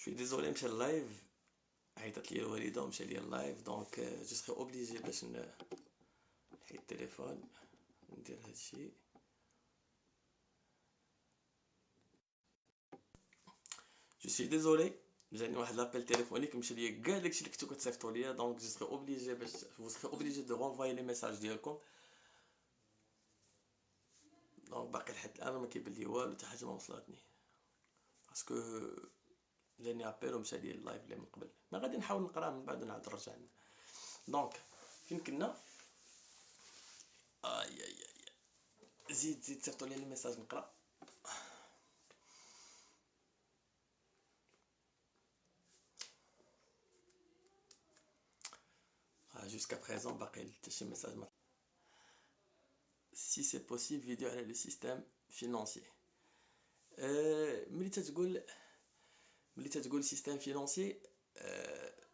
suis désolé مشى اللايف عيطت لي الوالده ومشى لي اللايف دونك جو سري اوبليجي باش نحيد التليفون ندير هادشي. جو سوي ديزولي جاني واحد لابيل تليفونيك مشى ليا كاع داكشي اللي كنتو كتصيفطوا ليا دونك جو سري اوبليجي باش vous serez obligé de renvoyer les messages ديالكم. دونك باقي لحد الان ما كيبان لي والو حتى حاجه ما وصلتني باسكو جاني ابيل ومشى لي اللايف اللي من قبل. ما غادي نحاول نقراه من بعد نعاود نرجع لنا. دونك فين كنا؟ اي اي اي زيد صيفطوا لي لي ميساج نقرا. jusqu'à présent باقي حتى شي ميساج. si c'est possible فيديو على لو سيستيم فينانسي. ملي تتقول système financier,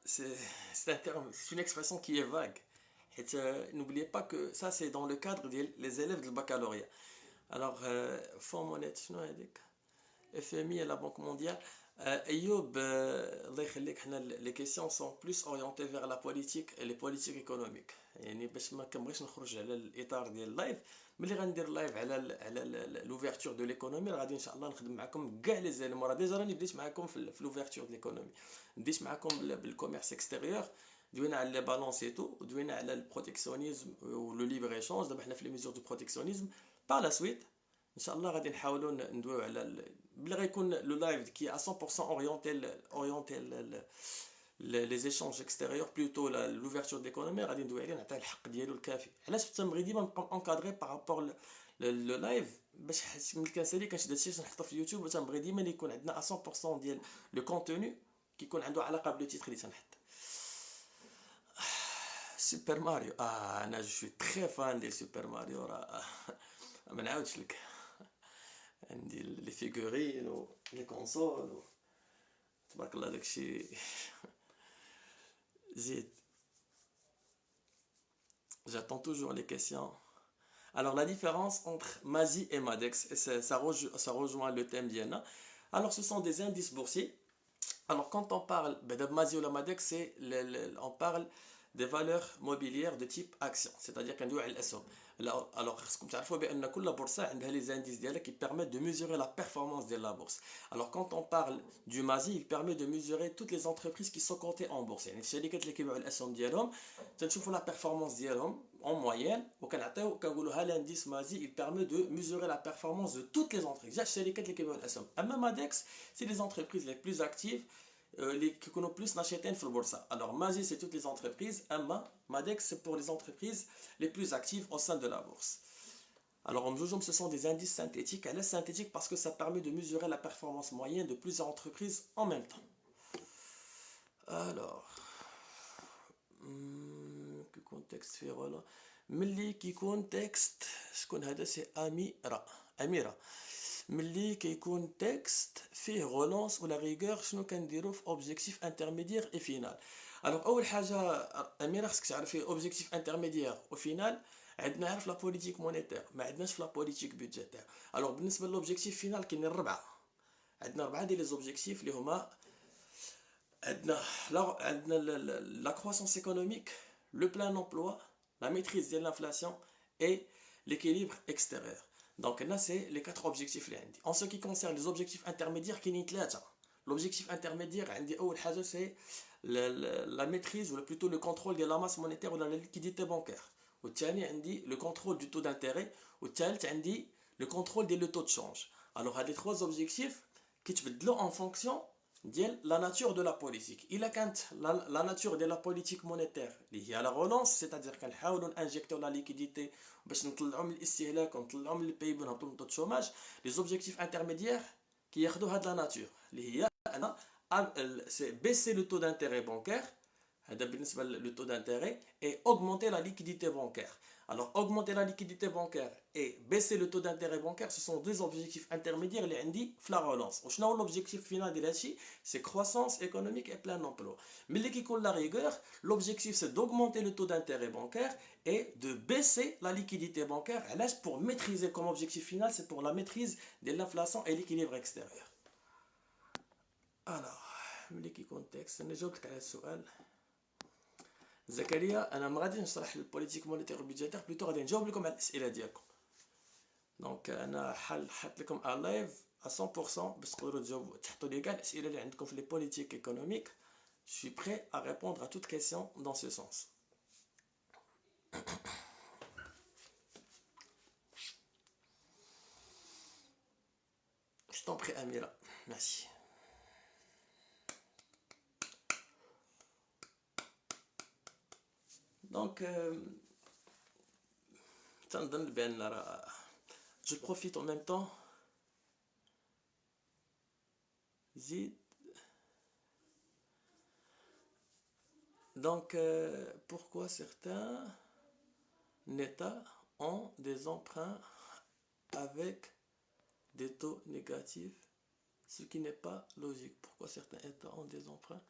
c'est un terme, c'est une expression qui est vague. N'oubliez pas que ça c'est dans le cadre des élèves du baccalauréat. Alors, Fonds monétaire, شنو هذيك FMI et la Banque mondiale. Ayoub, الله يخليك, حنا les questions sont plus orientées vers la politique et les politiques économiques. يعني باش ما كنبغيش نخرج على الاطار ديال اللايف. ملي غندير لايف على لوفيرتور دو ليكونومي غادي ان شاء الله نخدم معكم كاع لي زيلمون. راه ديجا راني بديت معكم في لوفيرتور دو ليكونومي. بديت معكم بالكوميرس اكستيريور, دوينا على لي بالونس اي تو, دوينا على البروتيكسيونيزم و لو ليبر ايشونج. دابا حنا في لي ميزور دو بروتيكسيونيزم. باغ لا سويت ان شاء الله غادي نحاولوا ندويو على بلي غيكون لو لايف كي 100% اورينتي les échanges extérieurs, plutôt l'ouverture de l'économie, غادي ندوي عليه نعطيه الحق ديالو الكافي. علاش تنبغي ديما نبقى انكادري بارابور لو لايف باش ملي كنسالي كنشد هادشي نحطو في اليوتيوب. تنبغي ديما يكون عندنا 100% ديال لو كونتوني كيكون عنده علاقه بلو تيتر اللي تنحط. سوبر ماريو, انا جو سوي تري فان ديال سوبر ماريو. راه ما نعاودش لك, عندي لي فيغورين و لي كونسول تبارك الله داكشي. Zid. J'attends toujours les questions. Alors, la différence entre MASI et MADEX, et ça rejoint le thème d'Iana. Alors, ce sont des indices boursiers. Alors, quand on parle de MASI ou la MADEX, on parle des valeurs mobilières de type action, c'est-à-dire qu'on doit l'assom. Alors, comme tu sais, chaque bourse a les indices qui permettent de mesurer la performance de la bourse. Alors, quand on parle du MASI, il permet de mesurer toutes les entreprises qui sont cotées en bourse. يعني الشركات اللي كيبيعوا الاسهم ديالهم تنشوفوا la performance ديالهم en moyenne وكنعطيو كنقولوا ها l'indice MASI, il permet de mesurer la performance de toutes les entreprises. الشركات اللي كيبيعوا الاسهم. اما MADEX, c'est les entreprises les plus actives qui connaissent plus n'achètent sur la bourse. Alors MASI c'est toutes les entreprises, MADEX c'est pour les entreprises les plus actives au sein de la bourse. Alors en ce sont des indices synthétiques. Elle est synthétique parce que ça permet de mesurer la performance moyenne de plusieurs entreprises en même temps. Alors, que contexte fait voilà. ملي كيكون تكست شكون هذا سي أميرة. ملي كيكون تكست فيه غولونس ولا ريغور شنو كنديرو في اوبجيكتيف انترميديير اي فينال. الوغ اول حاجه اميره خصك تعرفي اوبجيكتيف انترميديير وفينال. عندنا عارف لا بوليتيك مونيتير, ما عندناش في لا بوليتيك بودجيتير. الوغ بالنسبه لوبجيكتيف فينال كاينين ربعه. عندنا ربعه ديال لي زوبجيكتيف اللي هما عندنا لا كروسونس ايكونوميك, لو بلان امبلوا, la maîtrise de l'inflation et l'équilibre extérieur. Donc là c'est les quatre objectifs اللي عندي. En ce qui concerne les objectifs intermédiaires كاينين ثلاثه. L'objectif intermédiaire عندي اول حاجه c'est la maîtrise ou plutôt le contrôle de la masse monétaire ou de la liquidité bancaire. والثاني عندي le contrôle du taux d'intérêt, والثالث عندي le contrôle des taux de change. Alors هاد les trois objectifs كيتبدلوا en fonction ديال la nature de la politique. إلا كانت la nature de la politique monétaire اللي هي la relance, c'est-à-dire كنحاولوا نانجيكتيو la liquidité باش نطلعوا من الاستهلاك ونطلعوا من البي بي ونهبطوا من التو شوماج. les objectifs intermédiaires كياخذوا هاد la nature اللي هي أنا c'est baisser le taux d'intérêt bancaire, هذا بالنسبة le taux d'intérêt, et augmenter la liquidité bancaire. Alors augmenter la liquidité bancaire et baisser le taux d'intérêt bancaire, ce sont deux objectifs intermédiaires اللي عندي في la relance. وشنو هو l'objectif final ديال هادشي؟ c'est croissance économique et plein emploi. ملي كيكون la rigueur, l'objectif c'est d'augmenter le taux d'intérêt bancaire et de baisser la liquidité bancaire. علاش؟ pour maîtriser comme objectif final, c'est pour la maîtrise de l'inflation et l'équilibre extérieur. Alors ملي كيكون تكست انا جاوبتك على السؤال زكريا. انا ما غاديش نشرح البوليتيك مونيتير بيدجيتير بلوتو غادي نجاوب لكم على الاسئله ديالكم. دونك انا حط لكم ان لايف 100% باش تقدروا تجاوبوا تحطوا لي كاع الاسئله اللي عندكم في لي بوليتيك ايكونوميك. Je suis prêt à répondre à toute question dans ce sens. Je t'en prie Amira, merci. Donc je profite en même temps. Zid. Donc pourquoi certains États ont des emprunts avec des taux négatifs, ce qui n'est pas logique. Pourquoi certains États ont des emprunts?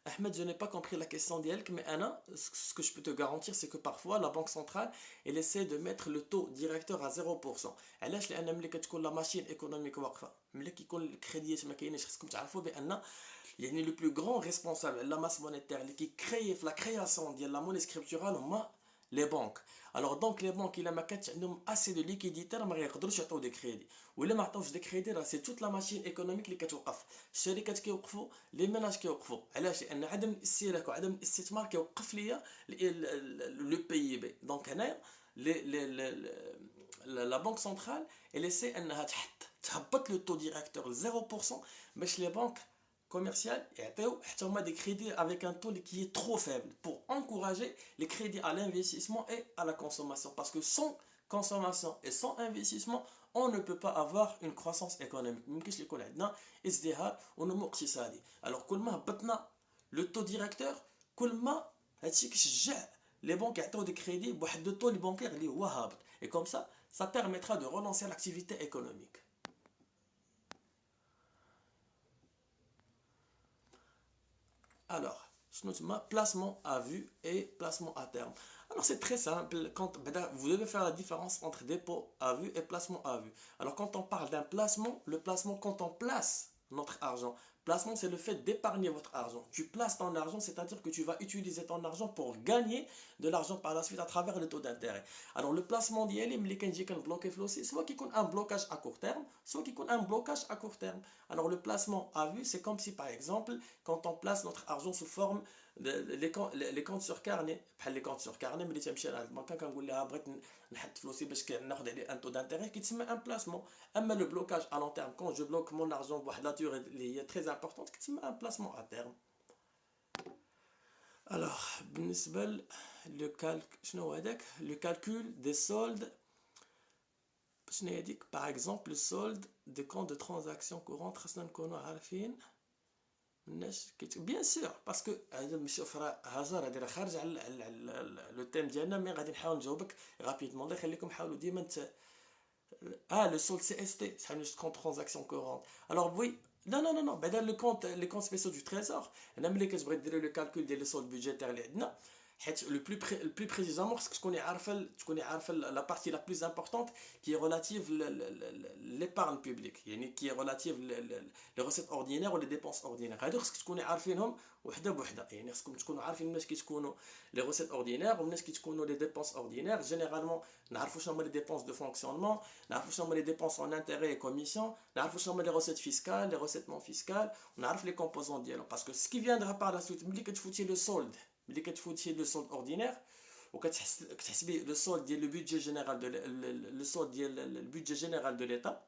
Ahmed, je n'ai pas compris la question d'Yelk, mais Anna, ce que je peux te garantir, c'est que parfois la Banque centrale, elle essaie de mettre le taux directeur à 0%. علاش لأن ملي كتكون لا ماشين ايكونوميك واقفة، ملي كيكون الكريديات ما كاينينش، خصكم تعرفوا بأن يعني لو بلو غران ريسبونسابل على لا ماس مونيتير اللي كيكريي في لا كرياسيون ديال لا موني سكريبتورال هما لي بانك. الوغ دونك لي بانك الا ما كانتش عندهم اسي دو ليكيديتي راه ما غيقدروش يعطيو دي كريدي، ولا ما عطاوش دي كريدي راه سي توت لا ماشين ايكونوميك اللي كتوقف. الشركات كيوقفوا، لي ميناج كيوقفوا. علاش؟ لان عدم الاستهلاك وعدم الاستثمار كيوقف ليا لو بي بي. دونك هنايا لا بانك سنترال elle essaie انها تهبط لو تو ديريكتور ل 0% باش لي بانك commercial et des crédits avec un taux qui est trop faible pour encourager les crédits à l'investissement et à la consommation, parce que sans consommation et sans investissement on ne peut pas avoir une croissance économique. Alors كل le taux directeur كل ما هادشي كيشجع les banques يعطيو des crédits بواحد le taux bancaire اللي هو هابط, et comme ça permettra de relancer l'activité économique. Alors, placement à vue et placement à terme. Alors c'est très simple, vous devez faire la différence entre dépôt à vue et placement à vue. Alors quand on parle d'un placement, le placement quand on place notre argent, placement c'est le fait d'épargner votre argent. Tu places ton argent, c'est-à-dire que tu vas utiliser ton argent pour gagner de l'argent par la suite à travers le taux d'intérêt. Alors le placement d'ILM, soit qui compte un blocage à court terme, soit qui compte un blocage à court terme. Alors le placement à vue, c'est comme si par exemple, quand on place notre argent sous forme les comptes sur carnet, les comptes sur carnet, mais les banques كنقول لها بغيت نحط فلوسي باش ناخذ عليه un taux d'intérêt كيتسمى un placement. اما le blocage à long terme, quand je bloque mon argent بواحد la durée اللي هي très importante كيتسمى un placement à terme. Alors بالنسبه le calcul شنو هو هذاك le calcul des soldes شنو هذيك par exemple le solde des comptes de transaction courantes خاصنا نكونوا عارفين الناس بيان سور باسكو هذا نشوف راه هزار هذه راه خارج على لو تيم ديالنا مي غادي نحاول نجاوبك غابيدمون. الله يخليكم حاولوا ديما لو سول سي اس تي شحال كونت ترانزاكسيون كورونت. الوغ وي non بعدا لو كونت لي كونت سبيسيو دو تريزور. انا ملي كتبغي ديري لو كالكول ديال لي سول بودجيتير اللي عندنا حيت لو بلو بريسيزامون خصك تكوني عارفه لا بارتي لا بلوز امبورطونت كي ريلاتيف ليبارن بوبليك, يعني كي ريلاتيف لي ريسيت اوردينير ولي ديبونس اوردينير. هادو خصك تكوني عارفينهم وحده بوحده, يعني خصكم تكونوا عارفين مناش كيتكونوا لي ريسيت اوردينير ومناش كيتكونوا لي ديبونس اوردينير. جينيرالمون نعرفوا شنو هما لي ديبونس دو فونكسيونمون, نعرفوا شنو هما لي ديبونس اون انتيري اي كوميسيون, نعرفوا شنو هما لي ريسيت فيسكال لي ريسيت نون فيسكال, ونعرف لي كومبوزون ديالهم. باسكو سكي فياندرا بار لا سويت ملي كتفوتي لو سولد, ملي كتفوتي لو سولد اوردينير وكتحسبي لو سولد ديال لو بودجي جينيرال دو لو سولد ديال البودجي جينيرال دو ليتا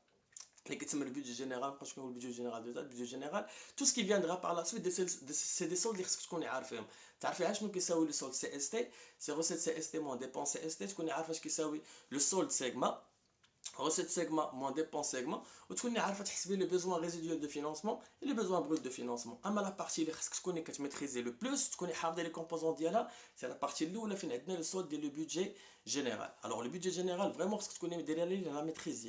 اللي كتسمى البودجي جينيرال. بقاش كنقول البودجي جينيرال دو ليتا, البودجي جينيرال تو سكي فياندرا بار لا سويت سي دي سولد اللي خصك تكوني عارفيهم. تعرفي شنو كيساوي لو سولد سي اس تي, سي روسيت سي اس تي مون ديبونس سي اس تي. تكوني عارفه اش كيساوي لو سولد سيغما recette segment moins dépense segment, ou tu connais les besoins résiduels de financement et les besoins bruts de financement. Ama la partie que tu connais que tu maîtrises le plus, tu connais les composants d'IALA, c'est la partie où on a fait le solde et le budget général. Alors le budget général, vraiment ce que tu connais derrière la maîtrise.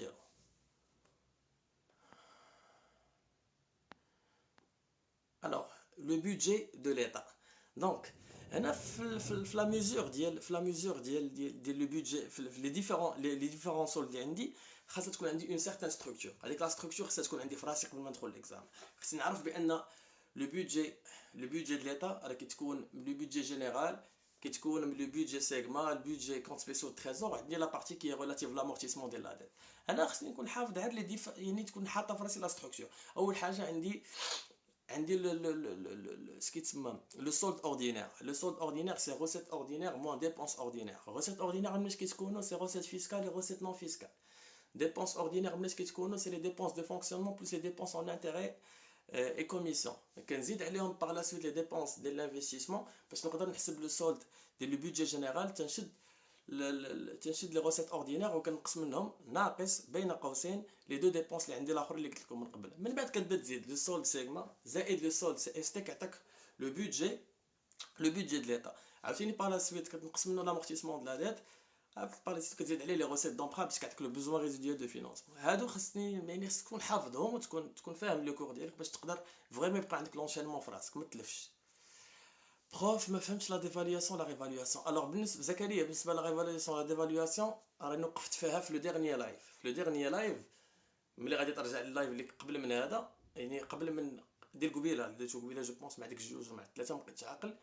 Alors le budget de l'État. Donc انا في لا ميزور ديال لو بودجي في لي ديفيرون سول اللي عندي خاصها تكون عندي اون سيغتان ستركتور. هذيك لا ستركتور خاصها تكون عندي في راسي قبل ما ندخل ليكزام. خصني نعرف بان لو بودجي دو ليتا راه كتكون لو بودجي جينيرال، كتكون لو بودجي سيغما، البودجي كونت سبيسيو تريزور، عندي لا بارتي كي ريلاتيف لامورتيسمون ديال لا ديت. انا خصني نكون حافظ هاد لي يعني تكون حاطه في راسي لا ستركتور. اول حاجه عندي ce qui تسمى le solde ordinaire. Le solde ordinaire c'est recette ordinaire moins dépense ordinaire. Recette ordinaire ملي كتكونوا c'est recette fiscale et recette non fiscale. Dépenses ordinaires ملي كتكونوا c'est les dépenses de fonctionnement plus les dépenses en intérêt et commission. كنزيد عليهم par la suite les dépenses de l'investissement باش نقدر نحسب le solde ديال le budget général. تنشد لي روسيت اوردينير وكنقسم منهم ناقص بين قوسين لي دو ديبونس اللي عندي الاخر اللي قلت لكم من قبل. من بعد كتبدا تزيد لو سولد سيغما زائد لو سولد سي اس تي كيعطيك لو بودجي دو ليتا. عاوتاني باغ لا سويت كتنقسم منه لامورتيسمون دو لا ديت، باغ لا سويت كتزيد عليه لي روسيت دومبرا باش كيعطيك لو بوزوان ريزيديوال دو فينونسمون. هادو خصني يعني خصك تكون حافظهم وتكون فاهم لو كور ديالك باش تقدر فريمون يبقى عندك لونشينمون في راسك ما تلفش. بروف ما فهمتش لا ديفالياسيون لا ريفالياسيون. الوغ بالنسبه زكريا بالنسبه لا ريفالياسيون لا ديفالياسيون راني وقفت فيها في لو ديرنيي لايف. في لو ديرنيي لايف ملي غادي ترجع لللايف اللي قبل من هذا، يعني قبل من ديال قبيله درتو قبيله جو بونس مع ديك جوج مع ثلاثه ما بقيتش عاقل،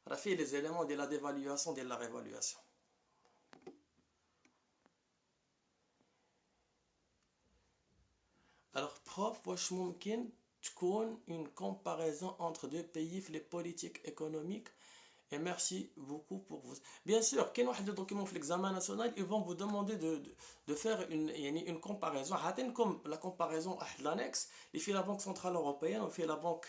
راه فيه لي زيليمون ديال لا ديفالياسيون ديال لا ريفالياسيون. الوغ بروف واش ممكن تكون اون كومباريزون انتر دو بيي في لي بوليتيك ايكونوميك. Et merci beaucoup pour vous. Bien sûr, quand on a des documents pour l'examen national, ils vont vous demander de faire une comparaison. Comme la comparaison à l'annexe, il fait la Banque Centrale Européenne, on fait la Banque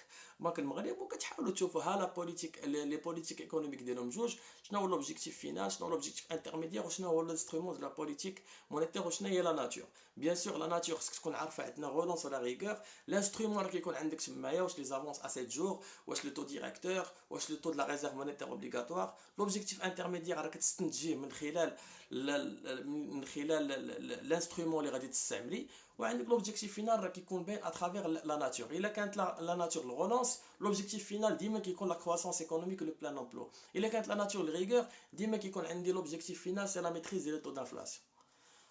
المغرب وكتحاولوا تشوفوا ها لا بوليتيك لي بوليتيك ايكونوميك ديالهم جوج، شنو هو لوبجيكتيف فينال، شنو هو لوبجيكتيف انترميديير، وشنو هو الانسترومون دو لا بوليتيك مونيتير، وشنو هي لا ناتور. بيان سور لا ناتور خصك تكون عارفه عندنا غولونس ولا ريغور. الانسترومون راه كيكون عندك تمايا واش لي زافونس ا 7 جور، واش لو تو ديريكتور، واش لو تو دو لا ريزيرف مونيتير اوبليغاتوار. لوبجيكتيف انترميديير راه كتستنتجيه من خلال الانسترومون اللي غادي تستعملي. وعندك لوبجيكتيف فينال راه كيكون باين اترافير لا ناتور. الا كانت لا ناتور الغولونس، لوبجيكتيف فينال ديما كيكون لا كرواسونس ايكونوميك لو بلان امبلو. الا كانت لا ناتور الريغور ديما كيكون عندي لوبجيكتيف فينال سي لا ميتريز ديال التو دانفلاسيون.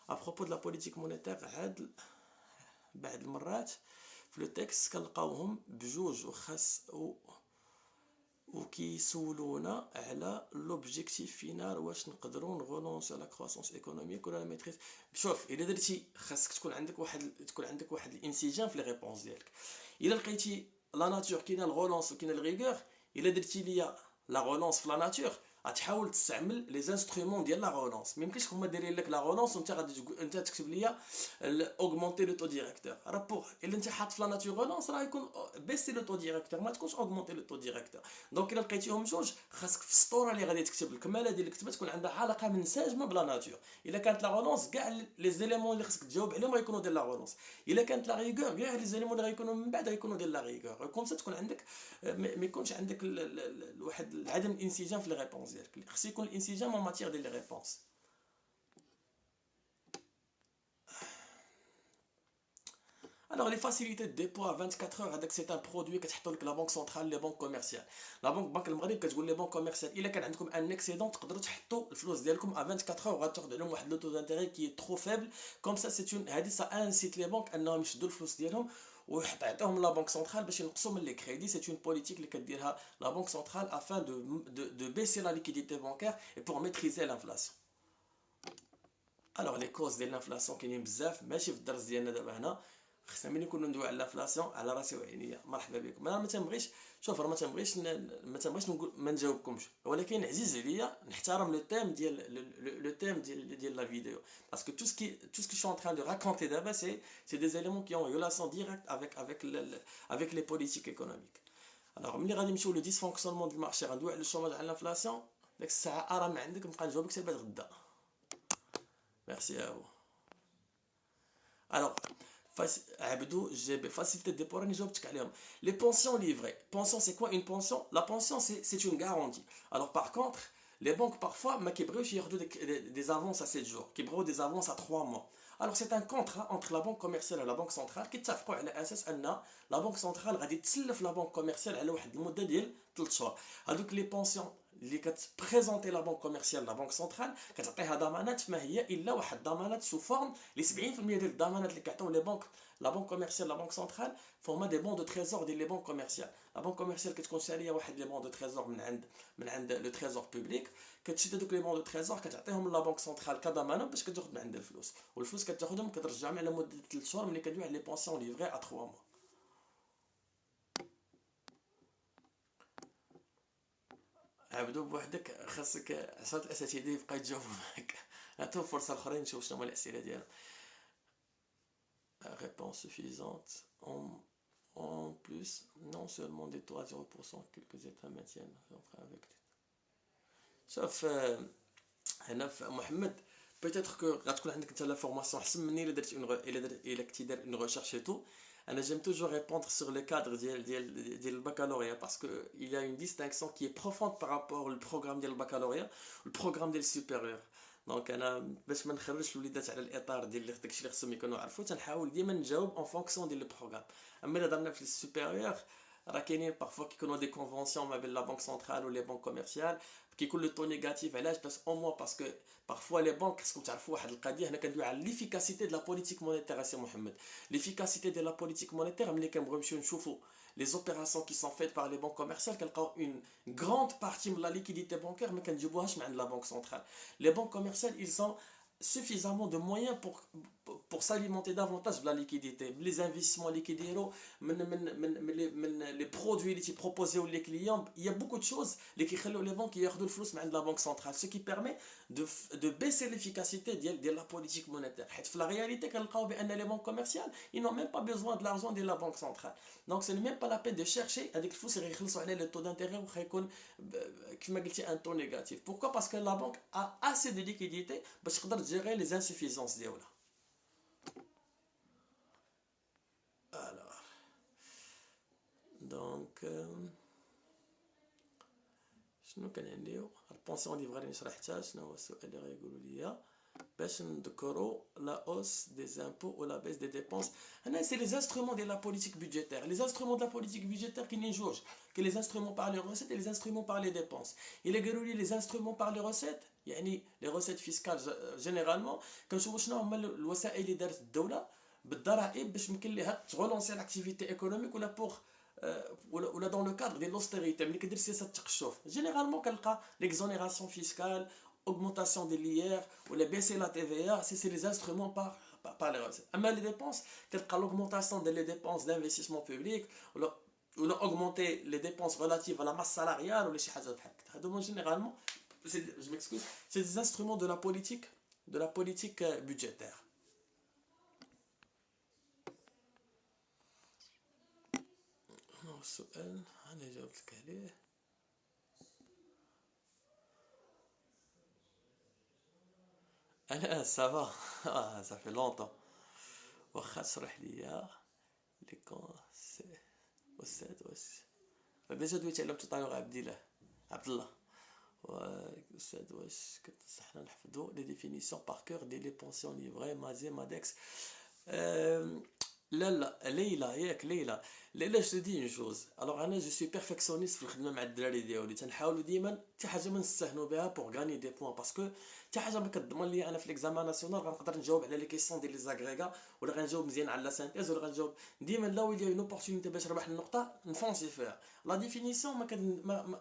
ابروبو دو لا بوليتيك مونيتير هاد بعض المرات في لو تكست كنلقاوهم بجوج وخاص وكيسولونا على لوبجيكتيف فينال واش نقدروا نغولونسيو لا كرواسونس ايكونوميك ولا لا ميتريز. شوف الا درتي خاصك تكون عندك واحد الانسجام في لي ريبونس ديالك. الا لقيتي لا ناتور كاينه الغولونس وكاينه الريغور، الا درتي ليا لا غولونس في لا ناتور غتحاول تستعمل لي زانسترومون ديال لا غولونس. ما يمكنش هما دايرين لك لا غولونس وانت غادي انت تكتب ليا اوغمونتي لو تو ديريكتور. راه بوغ الا انت حاط في لا ناتور غولونس راه يكون بيسي لو تو ديريكتور، ما تكونش اوغمونتي لو تو ديريكتور. دونك الا لقيتيهم جوج خاصك في السطوره اللي غادي تكتب الكماله ديال الكتابه تكون عندها علاقه منسجمه بلا ناتور. الا كانت لا غولونس كاع لي زيليمون اللي خاصك تجاوب عليهم غيكونوا ديال لا غولونس. الا كانت لا ريغور كاع لي زيليمون اللي غيكونوا من بعد غيكونوا ديال لا ريغور. كوم سا تكون عندك ما يكونش عندك واحد عدم الانسجام في لي ريبونس ديالك. خص يكون الانسجام en matière de les réponses. Alors les facilités de dépôt à 24 heures, c'est un produit كتحطوا لك لا بنك سنترال لي بنك كوميرسيال. لا بنك المغرب كتقول لي بنك كوميرسيال الا كان عندكم ان اكسيدون تقدروا تحطوا الفلوس ديالكم à 24 heures وغتاخذوا عليهم واحد لو تو دانتيري كي ترو فيبل. كوم سا سي اون هادي سا انسيت لي بنك انهم يشدوا الفلوس ديالهم ويعطيوهم لا بنك سنترال باش ينقصوا من لي كريدي. سي اون بوليتيك اللي كديرها لا بنك سنترال afin de baisser la liquidité bancaire et pour maîtriser l'inflation. الوغ لي كوز ديال الانفلاسيون كاينين بزاف ماشي في الدرس ديالنا دابا هنا. خصنا ملي نكونوا ندويو على الانفلاسيون على راسي وعينيا. مرحبا بكم. انا ما تنبغيش شوف راه ما تنبغيش نقول ما نجاوبكمش، ولكن عزيز عليا نحترم لو تيم ديال لا فيديو باسكو تو سكي شو ان تران دو راكونتي دابا سي دي éléments qui ont une relation directe avec les politiques économiques. الوغ ملي غادي نمشيو لو ديسفونكسيونمون ديال المارشي غندويو على الشوماج على الانفلاسيون ديك الساعه راه ما عندك نبقى نجاوبك حتى بعد غدا. Merci à vous. Alors, Abdou, j'ai facilité de dépôt, les pensions livrées. Pension, c'est quoi une pension? La pension, c'est une garantie. Alors, par contre, les banques, parfois, qui des avances à 7 jours, qui des avances à 3 mois. Alors, c'est un contrat entre la banque commerciale et la banque centrale qui تفقوا على اساس ان la banque centrale غادي تسلف la banque commerciale على واحد المده ديال 3 شهور. هذوك لي بونسيون اللي كتبريزونتي لا بنك كوميرسيال لا بنك سنترال كتعطيها ضمانات ما هي الا واحد الضمانات سو فورم ل 70% ديال الضمانات اللي كيعطيو لي بنك La banque commerciale, la banque centrale font des bons de trésor des banques commerciales. La banque commerciale كتكون واحد les bons de trésor من عند le trésor public. كتشد دوك les bons de trésor كتعطيهم لا بنك سنترال كضمانه باش كتاخذ من عند الفلوس، والفلوس كتاخذهم كترجعهم على مده 3 شهور ملي كدوي على لي بونسيون ليفري ا 3 موا. عبدو بوحدك خاصك 10 اساتذه يبقى يتجاوبوا معاك. عطيهم فرصه اخرين نشوف شنو هما الاسئله ديالهم. Réponse suffisante. En plus, non seulement des taux à 0%, quelques États maintiennent avec. شوف هنا في محمد peut-être que غتكون عندك انت لا فورماسيون احسن مني الا كنتي داير اون ريشيرش اي تو. انا j'aime toujours répondre sur le cadre ديال البكالوريا parce que il y a une distinction qui est profonde par rapport au programme ديال البكالوريا والبروغرام ديال السوبيريور. دونك انا باش ما نخرجش الوليدات على الاطار ديال داكشي اللي خصهم يكونوا عارفوا، تنحاول ديما نجاوب اون فونكسيون ديال البروغرام. اما الا درنا في السوبيريور راه كاينين بارفوا كيكونوا دي كونفونسيون ما بين لا بنك سنترال و لي بنك كوميرسيال كيكون لو تو نيجاتيف. علاش؟ باش او موا باسكو بارفوا لي بنك خصكم تعرفوا واحد القضيه. هنا كندوي على ليفيكاسيتي دو لا بوليتيك مونيتير سي محمد. ليفيكاسيتي ديال لا بوليتيك مونيتير ملي كنبغيو نمشيو نشوفوا les opérations qui sont faites par les banques commerciales كنلقاو une grande partie de la liquidité bancaire ما كنجيبوهاش من عند la banque centrale. Les banques commerciales ils ont suffisamment de moyens pour s'alimenter davantage de la liquidité. Les investissements liquides, les produits qui proposent aux clients, il y a beaucoup de choses qui font les banques qui ont de flux de la banque centrale, ce qui permet de baisser l'efficacité de la politique monétaire. La réalité, les banques commerciales, ils n'ont même pas besoin de l'argent de la banque centrale. Donc ce n'est même pas la peine de chercher avec le flux le taux d'intérêt un taux négatif. Pourquoi? Parce que la banque a assez de liquidités pour gérer les insuffisances ديالها. Alors donc شنو كنديرو؟ البونسيون ليفري اللي شرحتها. شنو هو السؤال اللي غيقولوا لي باش نذكروا لا hausse des impôts ou la baisse des dépenses. هنا c'est les instruments de la politique budgétaire. Les instruments de la politique budgétaire كاينين جوج، كاين les instruments par les recettes et les instruments par les dépenses. إلا قالوا لي les instruments par les recettes يعني les recettes fiscales généralement كنشوفوا شنو هما الوسائل اللي دارت الدوله بالضرائب باش يمكن لها تغولونسي لاكتيفيتي ايكونوميك ولا بوغ ولا دون لو كادر ديال لوستيريتي. ملي كدير سياسه التقشف جينيرالمون كنلقى ليكزونيراسيون فيسكال، augmentation de l'IR ou les baisser la TVA, c'est les instruments par les recettes. Mais les dépenses, l'augmentation des dépenses d'investissement public ou augmenter les dépenses relatives à la masse salariale ou les choses généralement, je m'excuse, c'est des instruments de la politique budgétaire. السؤال أنا جاوبتك عليه. أنا سافا ça fait longtemps. واخا تشرح ليا لي كونسي أستاذ واش ديجا دويت على الطيور عبد الله أستاذ واش كتنصحنا نحفظوا لي ديفينيسيون بار كور ديال لي بونسيون ليفري مازي مادكس؟ لا ليلى ياك ليلى جو دي اون شوز. الوغ انا جو سوي بيرفكسيونيست في الخدمه مع الدراري ديالي، تنحاولوا ديما حتى حاجه ما نستهنوا بها بور غاني دي بوين، باسكو حتى حاجه ما كتضمن لي انا في ليكزامان ناسيونال غنقدر نجاوب على لي كيسيون ديال لي زاغريغا ولا غنجاوب مزيان على لا سانتيز ولا غنجاوب ديما لا ويلي اون اوبورتونيتي باش نربح النقطه نفونسي فيها. لا ديفينيسيون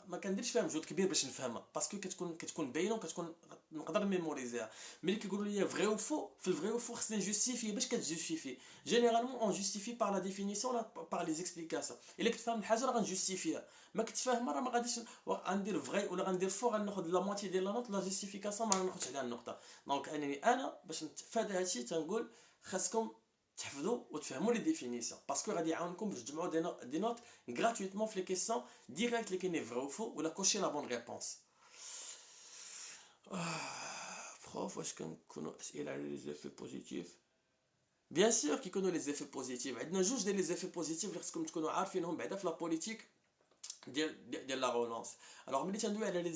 ما كنديرش فيها مجهود كبير باش نفهمها باسكو كتكون باينه وكتكون نقدر نميموريزيها. ملي كيقولوا لي فري او فو، في الفري او فو خصني نجوستيفي. باش كتجوستيفي جينيرالمون اون جوستيفي بار لا ديفينيسيون ولا بار لي زيكسبليكاسيون. الا كنت فاهم الحاجه راه غنجوستيفيها، ما كنت فاهمها راه ما غاديش غندير فري ولا غندير فو غناخذ لا موتي ديال لا نوت. لا جوستيفيكاسيون ما ناخذش عليها النقطه. دونك انا باش نتفادى هادشي تنقول خاصكم تحفظوا وتفهموا لي ديفينيسيون باسكو غادي يعاونكم باش تجمعوا دي نوت غراتويتمون في لي كيسيون ديريكت اللي كاينين فري او فو ولا كوشي لا بون ريبونس. بروف واش كنكونوا اسئله على لي زيفي بوزيتيف؟ بيان سور كيكونوا لي زيفي بوزيتيف. عندنا جوج ديال لي زيفي بوزيتيف اللي خصكم تكونوا عارفينهم بعدا في لا بوليتيك ديال لا رولونس. الوغ ملي تندوي على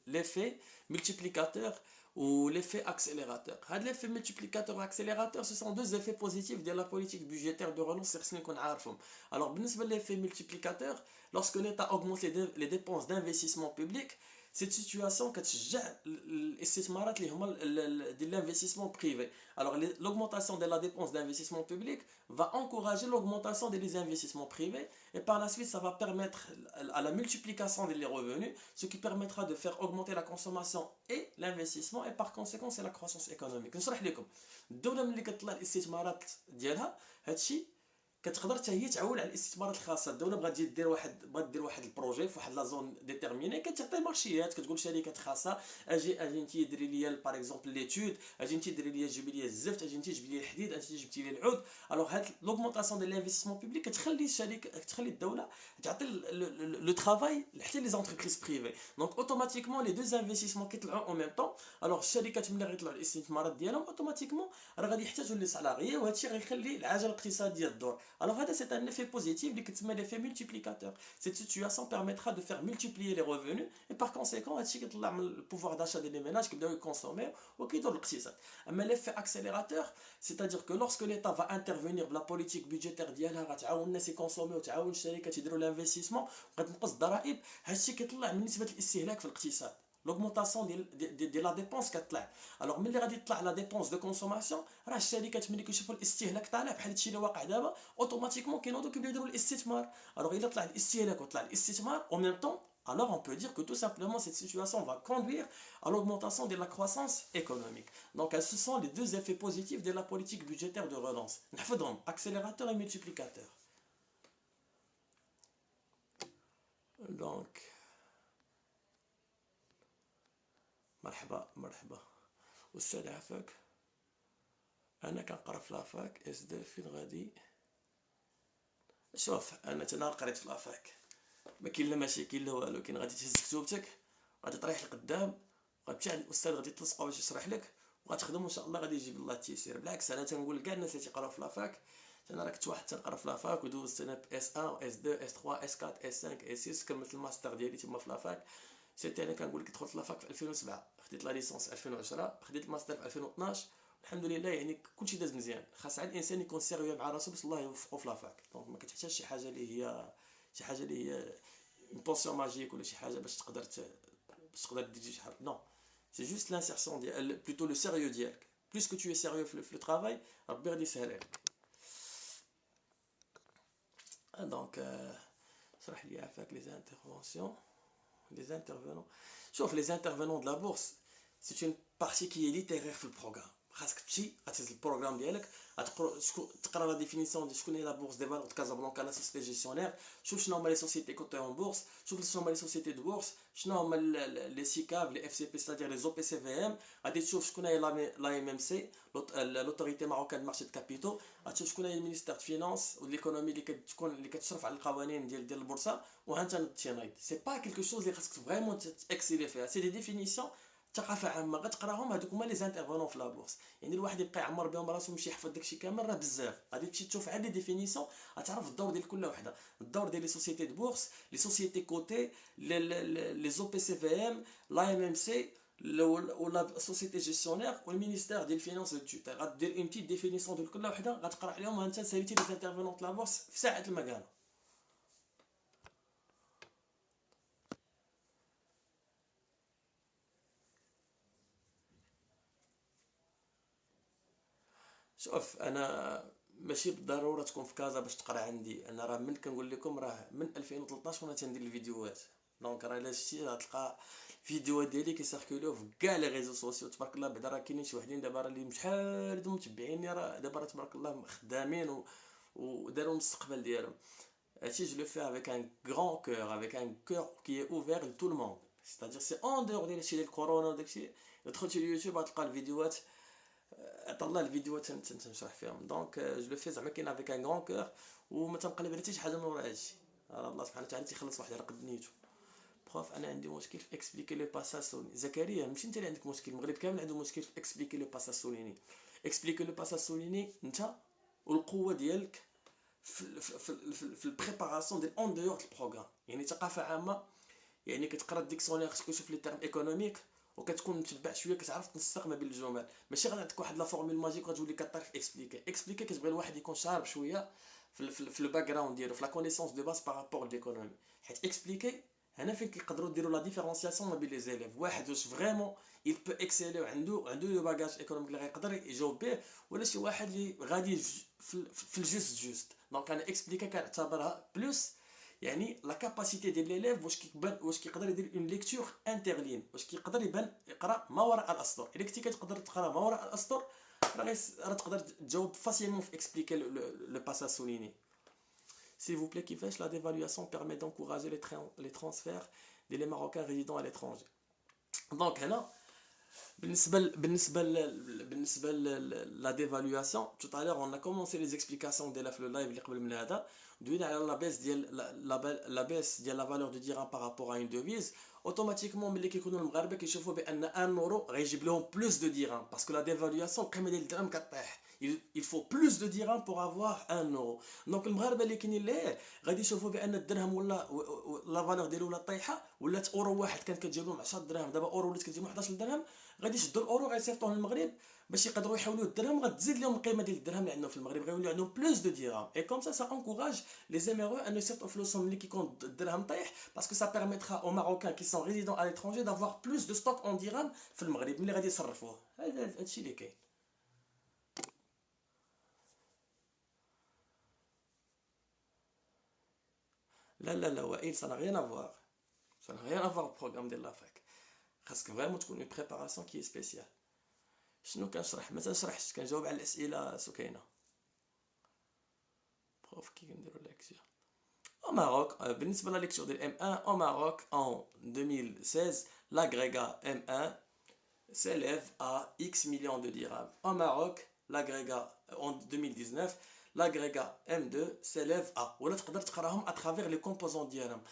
ليفي ملتيبليكاتور ou l'effet accélérateur. L'effet multiplicateur et accélérateur, ce sont deux effets positifs de la politique budgétaire de relance. Alors, l'effet multiplicateur, lorsque l'État augmente les dépenses d'investissement public, Cette situation كتشجع الاستثمارات اللي هما ديال l'investissement privé. Alors l'augmentation de la dépense d'investissement public va encourager l'augmentation des investissements privés et par la suite ça va permettre à la multiplication des revenus, ce qui permettra de faire augmenter la consommation et l'investissement et par conséquent c'est la croissance économique. نشرح لكم الدولة ملي كتطلع الاستثمارات ديالها هادشي كتقدر حتى هي تعول على الاستثمارات الخاصه. الدوله بغات دير واحد البروجي في واحد لا زون ديتيرميني، كتعطي مارشيات، كتقول شركات خاصه اجي انت ديري لي باغ اكزومبل ليتود، اجي انت ديري لي جيبي لي الزفت، اجي انت جيبي لي الحديد، انت جبتي لي العود. الوغ هاد لوغمونطاسيون ديال لانفستيسمون بوبليك كتخلي الشركه، كتخلي الدوله تعطي لو ترافاي حتى لي زونتربريز بريفي. دونك اوتوماتيكمون لي دو انفستيسمون كيطلعوا اون ميم طون. الوغ الشركات ملي غيطلعوا الاستثمارات ديالهم اوتوماتيكمون راه غادي يحتاجوا لي سالاريي، وهادشي غيخلي العجله الاقتصاديه تدور. Alors, c'est un effet positif qui est l'effet multiplicateur. Cette situation permettra de faire multiplier les revenus et par conséquent, le pouvoir d'achat des ménages qui doivent consommer ou qui doivent le. Mais l'effet accélérateur, c'est-à-dire que lorsque l'État va intervenir, la politique budgétaire ديالها غتعاون الناس يكونسوميو وتعاون الشركات يديروا l'investissement وغتنقص الضرائب، هادشي كيطلع من نسبة الاستهلاك في الاقتصاد. L'augmentation de la dépense كتطلع. alors ملي غادي تطلع لا ديبونس دو كونسوماسيون، راه الشركات ملي كيشوفوا الاستهلاك طالع بحال هادشي اللي واقع دابا، اوتوماتيكمون كينوضوا كيبداو يديروا الاستثمار. alors الا طلع الاستهلاك وطلع الاستثمار en même temps, alors on peut dire que tout simplement cette situation va conduire à l'augmentation de la croissance économique. Donc ce sont les deux effets positifs de la politique budgétaire de relance. نحفظهم accélérateur et multiplicateur. donc مرحبا أستاذ عفاك، أنا كنقرا في لافاك اس دو. فين غادي؟ شوف أنا تنهار قريت في لافاك، ما كاين لا مشاكل لا والو، كاين غادي تهز كتوبتك، غادي طريح لقدام، غتمشي عند الأستاذ غادي تلصقو باش يشرح لك وغتخدم وإن شاء الله غادي يجيب الله التيسير. بالعكس أنا تنقول لكاع الناس اللي تيقراو في لافاك، انا كنت واحد تنقرا في لافاك ودوزت انا اس 1 اس 2 اس 3 اس 4 اس 5 اس 6، كملت الماستر ديالي تما في لافاك. سيتي انا كنقول لك دخلت لافاك في 2007، خديت لا ليسونس 2010، خديت الماستر في 2012. الحمد لله يعني كلشي داز مزيان. خاص على الانسان يكون سيريو مع راسو باش الله يوفقو في لافاك. دونك ما كتحتاجش شي حاجه اللي هي اون بونسيون ماجيك ولا شي حاجه باش تقدر دير شي حاجه. نو، سي جوست لانسيرسيون ديال بلوتو لو سيريو ديالك. بلوس كو تو اي سيريو في لو طرافاي، ربي غادي يسهل عليك. دونك شرح لي عفاك les intervenants. شوف les intervenants de la bourse, c'est une partie qui est littéraire في البروغرام. خاصك تمشي غتهز البروغرام ديالك، تقرا لا ديفينيسيون ديال شكون هي لا بورس دي فالور كازابلانكا، لا سوسيتي جيستيونير، شوف شنو هما لي سوسيتي كوتي اون بورس، شوف شنو هما لي سوسيتي دو بورس، شنو هما لي سيكاف، لي اف سي بي ستادير لي زو بي سي في ام. غادي تشوف شكون هي لا ام ام سي، لوتوريتي ماروكان دو مارشي دو كابيتو. غتشوف شكون هي المينيستير دو فينانس وليكونومي اللي كتشرف على القوانين ديال البورصه. وهانت تنايض سي با كيلكو شوز اللي خاصك فريمون تاكسيلي فيها، سي دي ديفينيسيون ثقافه عامه غتقراهم. هذوك هما لي زانترفونون في لابورس. يعني الواحد يبقى يعمر بهم راسو ماشي يحفظ داكشي كامل راه بزاف. غادي تمشي تشوف عاد لي ديفينيسيون، غتعرف الدور ديال كل وحده، الدور ديال لي سوسيتي دو بورس، لي سوسيتي كوتي، لي زو بي سي في ام، لا ام ام سي ولا سوسيتي جيستيونير والمينيستير ديال الفينانس دو توتال. غدير اون بتيت ديفينيسيون ديال كل وحده غتقرا عليهم. وانت ساليتي لي زانترفونون في لابورس في ساعه المكانه. شوف انا ماشي بالضروره تكون في كازا باش تقرا عندي. انا راه من كنقول لكم راه من 2013 وانا تندير الفيديوهات. دونك راه الا شتي غتلقى فيديوهات ديالي كيسيركوليو في كاع لي ريزو سوسيو تبارك الله. بعدا راه كاينين شي وحدين دابا راه اللي شحال هادو متبعيني، راه دابا راه تبارك الله خدامين وداروا المستقبل ديالهم. هادشي جو لو في افيك ان غران كور، افيك ان كور كي اي اوفير لتو الموند. c'est-à-dire سي اون دور ديال هادشي ديال الكورونا وداكشي. دخلتي اليوتيوب غتلقى الفيديوهات، طلع الفيديو تنشرح فيهم. دونك جو لو في زعما كاين افيك ان غران كور وما تنقلب على حتى شي حاجه من ورا هادشي. الله سبحانه وتعالى تيخلص واحد على قد نيتو. بروف انا عندي مشكل في اكسبليكي لو باساج سوليني. زكريا ماشي انت اللي عندك مشكل، المغرب كامل عنده مشكل في اكسبليكي لو باساج سوليني. اكسبليكي لو باساج سوليني انت والقوه ديالك في البريباراسيون ديال اون دور ديال البروغرام. يعني ثقافه عامه، يعني كتقرا الديكسيونير خصك تشوف لي تيرم ايكونوميك وكتكون متبع شويه، كتعرف تنسق ما بين الجمل. ماشي غنعطيك واحد لا فورمول ماجيك وغتولي كطير في اكسبليكي كتبغي الواحد يكون شارب شويه في الباك جراوند ديالو، في لا كونيسونس دو باس بارابور ليكونومي. حيت اكسبليكي هنا فين كيقدروا ديروا لا ديفيرونسياسيون ما بين لي زيليف، واحد واش فريمون il peut exceller وعنده لو باجاج ايكونوميك اللي غيقدر يجاوب به، ولا شي واحد اللي غادي في الجوست. دونك انا اكسبليكا كنعتبرها بلوس يعني لا كاباسيتي ديال ليليف، واش كيقدر يدير اون ليكتور انترلين، واش كيقدر يقرا ما وراء الاسطر. الا كنتي كتقدر تقرا ما وراء الاسطر راه تقدر تجاوب فاسيلمون في اكسبليكي لو باساج سوليني. S'il vous plaît, كيفاش la dévaluation permet d'encourager les transferts des Marocains résidant à l'étranger. Donc هنا بالنسبه لا ديفالواسيون tout à l'heure on a commencé les explications ديالها في اللايف اللي قبل من هذا، دوينا على لا بيس ديال لا بيس ديال لا فالور دو ديرام بارابور ا اون دوفيز. اوتوماتيكمون ملي كيكونوا المغاربه كيشوفوا بان 1 اورو غيجيب لهم بلوس دو ديرام، باسكو لا ديفالواسيون القيمه ديال الدرهم كطيح. il faut plus de dirhams pour avoir 1 euro. دونك المغاربه اللي كاينين ليه غادي يشوفوا بان الدرهم ولا لا فالور ديالو ولا طايحه، ولات اورو واحد كانت كتجيب لهم 10 دراهم، دابا اورو ولات كتجيب لهم 11 درهم. غادي يشدوا الاورو غيصيفطوه للمغرب باش يقدروا يحولوا الدرهم، غتزيد لهم القيمه ديال الدرهم اللي عندهم في المغرب، غيوليو عندهم بلوس دو ديرام. اي كوم سا انكوراج لي زيميرو ان يصيفطوا فلوسهم ملي كيكون الدرهم طايح، باسكو سا بيرميترا او ماروكان كي سون ريزيدون ا ليترونجي دافوار بلوس دو ستوك اون ديرام في المغرب ملي غادي يصرفوه. هادشي اللي كاين. لا وائل ça n'a rien à voir, ça n'a rien à voir au programme de la fac. خاصك فريمون تكون اون بريباراسيون كي سبيسيال. شنو كنشرح؟ ما تنشرحش، كنجاوب على الاسئله سكينه. بروف كي كنديروا ليكسيون au Maroc. بالنسبه لا ليكتور ديال M1 au Maroc en 2016 l'agrégat M1 s'élève à X millions de dirhams. Au Maroc l'agrégat en 2019 l'agrégat M2 s'élève à, ولا تقدر تقراهم à travers les composants ديالهم.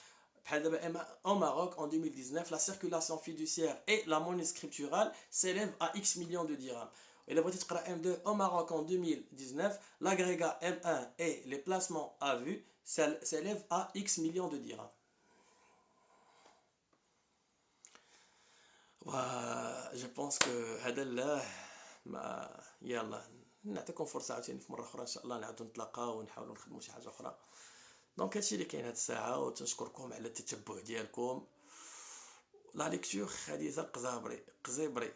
بحال دابا au Maroc en 2019 la circulation fiduciaire et la monnaie scripturale s'élève à X millions de dirhams. Et la petite M2 au Maroc en 2019, l'agrégat M1 et les placements à vue s'élèvent à X millions de dirhams. Je pense que هذا الله ما يلا نعطيكم فرصه عاوتاني في مره اخرى ان شاء الله نعاودو نتلاقاو ونحاولوا نخدموا شي حاجه اخرى. دونك هادشي اللي كاين هاد الساعه، وتنشكركم على التتبع ديالكم. لا ليكتور خديجه قزيبري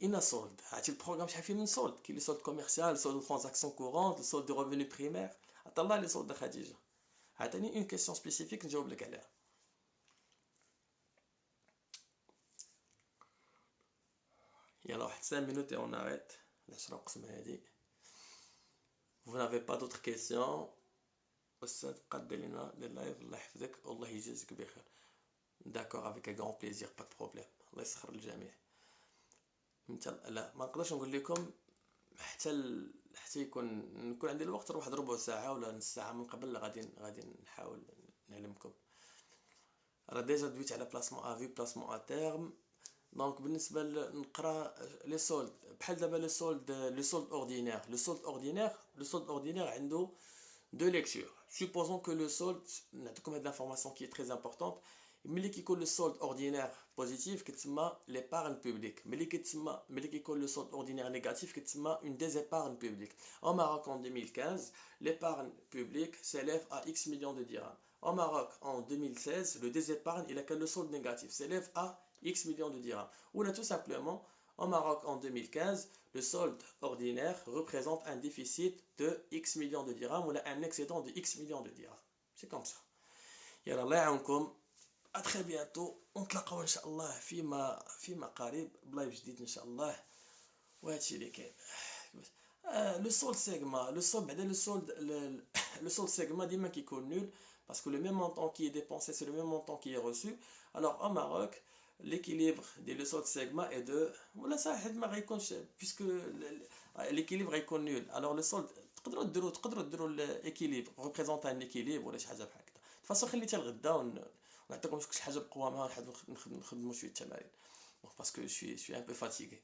اين سولد. عرفتي البروغرام شحال فيه من سولد؟ كاين لي سولد كوميرسيال، سولد ترانزاكسيون كورونت، سولد دو ريفوني بريمير. عطا لي سولد خديجه، عطيني اون كيسيون سبيسيفيك نجاوب لك عليها. يلا واحد 5 minutes et on arrête. 10 قسم هادي. Vous n'avez pas d'autres questions؟ أستاذ قد لنا اللايف، الله يحفظك والله يجازيك بخير. داكور افيك ان غون بليزير، با بروبليم. الله يسخر الجميع. لا ما نقدرش نقول لكم حتى يكون عندي الوقت، واحد ربع ساعه ولا نص ساعه من قبل غادي نحاول نعلمكم. راه ديجا دويت على بلاسمون افي بلاسمون ا تيرم. دونك بالنسبه نقرا لي سولد بحال دابا لو سولد اوردينير. لو سولد اوردينير عنده دو ليكتور. supposons que le solde نعطيكم هاد l'information qui est très importante. ملي كيكون لو سولد اوردينير بوزيتيف كتسمى ليبارن بوبليك، ملي كيكون لو سولد اوردينير نيجاتيف كتسمى اون ديزيبارن بوبليك. au Maroc en 2015 l'épargne publique s'élève à X millions de dirhams. au Maroc en 2016 le désépargne il a que le solde négatif s'élève à X millions de dirhams. Ou là tout simplement au Maroc en 2015 le solde ordinaire représente un déficit de X millions de dirhams ou là un excédent de X millions de dirhams. C'est comme ça. يلا الله يعاونكم. à très bientôt. ونتلاقاو ان شاء الله فيما قريب بلايف جديد ان شاء الله. وهادشي اللي كاين. لو سولد سيغما، لو سولد بعدا لو سولد سيغما ديما كيكون نول باسكو لو ميم مونطون كي ديبونسي سي لو ميم مونطون كي reçu. alors au Maroc l'équilibre des soldes sigma est de ولا صح ما غيكونش puisque l'équilibre غيكون نول. alors le solde تقدروا ديروا l'équilibre représente un équilibre ولا شي حاجه بحال هكا. فاصو خلي حتى الغدا ونعطيكم شي حاجه بقوامها نخدموا شويه التمارين باسكو شوي ان بو فاتيغي.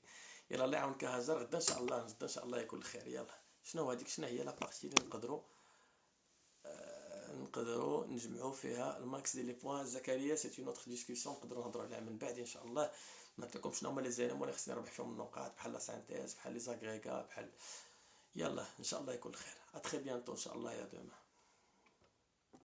يلا الله يعاونك هاجر. غدا ان شاء الله يكون الخير. يلا شنو هي لا بارتي اللي نقدروا نجمعوا فيها الماكس ديال لي بوين. زكريا سي اون اوتر ديسكوسيون نقدروا نهضروا عليها من بعد ان شاء الله. نعطيكم شنو هما لي زيليمون اللي خصني نربح فيهم النقاط بحال لا سانتيز بحال لي زاغريغا بحال. يلا ان شاء الله يكون الخير. ا تري بيانتو ان شاء الله يا دوما.